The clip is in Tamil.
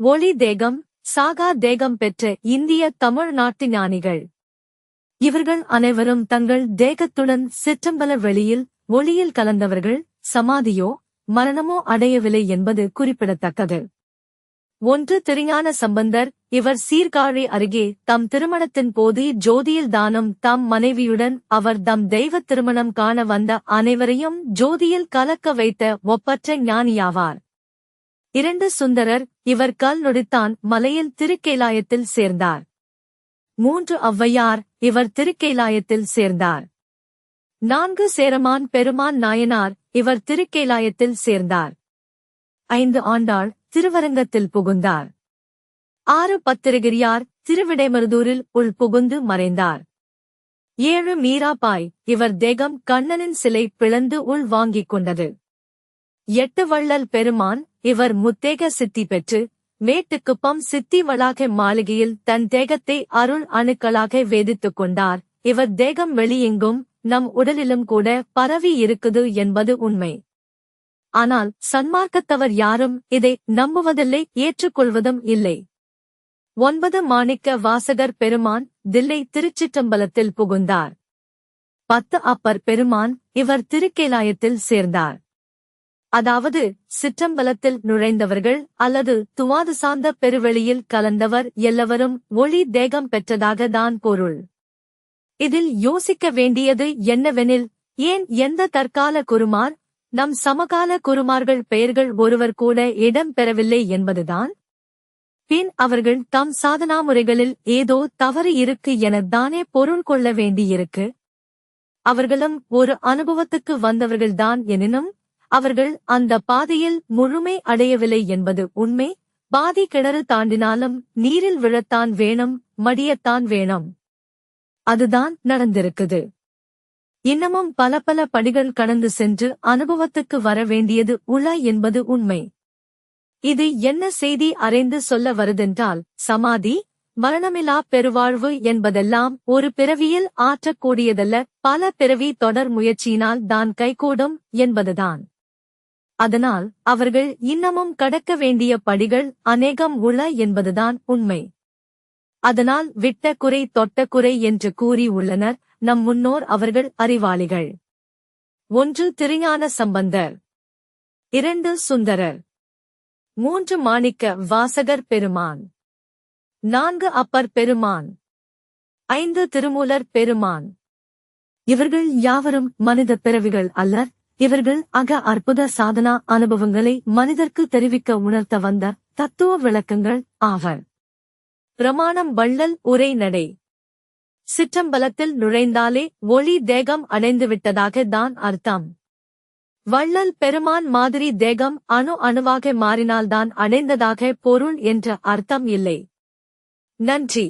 ஒளி தேகம், சாகா தேகம் பெற்ற இந்திய தமிழ்நாட்டு ஞானிகள். இவர்கள் அனைவரும் தங்கள் தேகத்துடன் சிற்றம்பல வெளியில் ஒளியில் கலந்தவர்கள். சமாதியோ மரணமோ அடையவில்லை என்பது குறிப்பிடத்தக்கது. 1 திருஞான சம்பந்தர். இவர் சீர்காழி அருகே தம் திருமணத்தின் போது ஜோதியில் தானும் தம் மனைவியுடன் அவர் தம் தெய்வ திருமணம் காண வந்த அனைவரையும் ஜோதியில் கலக்க வைத்த ஒப்பற்ற ஞானியாவார். 2 சுந்தரர். இவர் கல் நொடித்தான் மலையில் திருக்கேலாயத்தில் சேர்ந்தார். 3 ஔவையார். இவர் திருக்கேலாயத்தில் சேர்ந்தார். 4 சேரமான் பெருமான் நாயனார். இவர் திருக்கேலாயத்தில் சேர்ந்தார். 5 ஆண்டாள். திருவரங்கத்தில் புகுந்தார். 6 பத்திரகிரியார். திருவிடைமருதூரில் உள் புகுந்து மறைந்தார். 7 மீராபாய். இவர் தேகம் கண்ணனின் சிலை பிளந்து உள் வாங்கிக் கொண்டது. 8 வள்ளல் பெருமான். இவர் முத்தேக சித்தி பெற்று மேட்டுக்குப்பம் சித்தி வளாக மாளிகையில் தன் தேகத்தை அருள் அணுக்களாக வேதித்துக் கொண்டார். இவர் தேகம் வெளியெங்கும் நம் உடலிலும் கூட பரவி இருக்குது என்பது உண்மை. ஆனால் சன்மார்க்கத்தவர் யாரும் இதை நம்புவதில்லை, ஏற்றுக்கொள்வதும் இல்லை. 9 மாணிக்க வாசகர் பெருமான். தில்லை திருச்சிற்றம்பலத்தில் புகுந்தார். 10 அப்பர் பெருமான். இவர் திருக்கேலாயத்தில் சேர்ந்தார். அதாவது சிற்றம்பலத்தில் நுழைந்தவர்கள் அல்லது துவாது சார்ந்த பெருவெளியில் கலந்தவர் எல்லவரும் ஒளி தேகம் பெற்றதாக தான் பொருள். இதில் யோசிக்க வேண்டியது என்னவெனில், ஏன் எந்த தற்கால குருமார், நம் சமகால குருமார்கள் பெயர்கள் ஒருவர் கூட இடம் பெறவில்லை என்பதுதான். பின் அவர்கள் தம் சாதனா முறைகளில் ஏதோ தவறு இருக்கு எனத்தானே பொருள் கொள்ள வேண்டியிருக்கு. அவர்களும் ஒரு அனுபவத்துக்கு வந்தவர்கள்தான் எனினும் அவர்கள் அந்த பாதையில் முழுமை அடையவில்லை என்பது உண்மை. பாதி கிணறு தாண்டினாலும் நீரில் விழத்தான் வேணும், மடியத்தான் வேணும். அதுதான் நடந்திருக்குது. இன்னமும் பல படிகள் கடந்து சென்று அனுபவத்துக்கு வர வேண்டியது உள்ள என்பது உண்மை. இது என்ன செய்தி அறைந்து சொல்ல வருதென்றால், சமாதி, மரணமிலா பெருவாழ்வு என்பதெல்லாம் ஒரு பிறவியில் ஆற்றக்கூடியதல்ல, பல பிறவி தொடர் முயற்சியினால் தான் கைகூடும் என்பதுதான். அதனால் அவர்கள் இன்னமும் கடக்க வேண்டிய படிகள் அநேகம் உள்ள என்பதுதான் உண்மை. அதனால் விட்ட குறை தொட்ட குறை என்று கூறி உள்ளனர் நம் முன்னோர். அவர்கள் அறிவாளிகள். 1 திருஞான சம்பந்தர். 2 சுந்தரர். 3 மாணிக்க வாசகர் பெருமான். 4 அப்பர் பெருமான். 5 திருமூலர் பெருமான். இவர்கள் யாவரும் மனித பிறவிகள் அல்லர். இவர்கள் அற்புத சாதனா அனுபவங்களை மனிதர்க்கு தெரிவிக்க உணர்த்த வந்த தத்துவ விளக்கங்கள் ஆவர். பிரமாணம் வள்ளல் உரை நடை. சிற்றம்பலத்தில் நுழைந்தாலே ஒளி தேகம் அடைந்துவிட்டதாக தான் அர்த்தம். வள்ளல் பெருமான் மாதிரி தேகம் அணுவாக மாறினால்தான் அடைந்ததாக பொருள் என்ற அர்த்தம் இல்லை. நன்றி.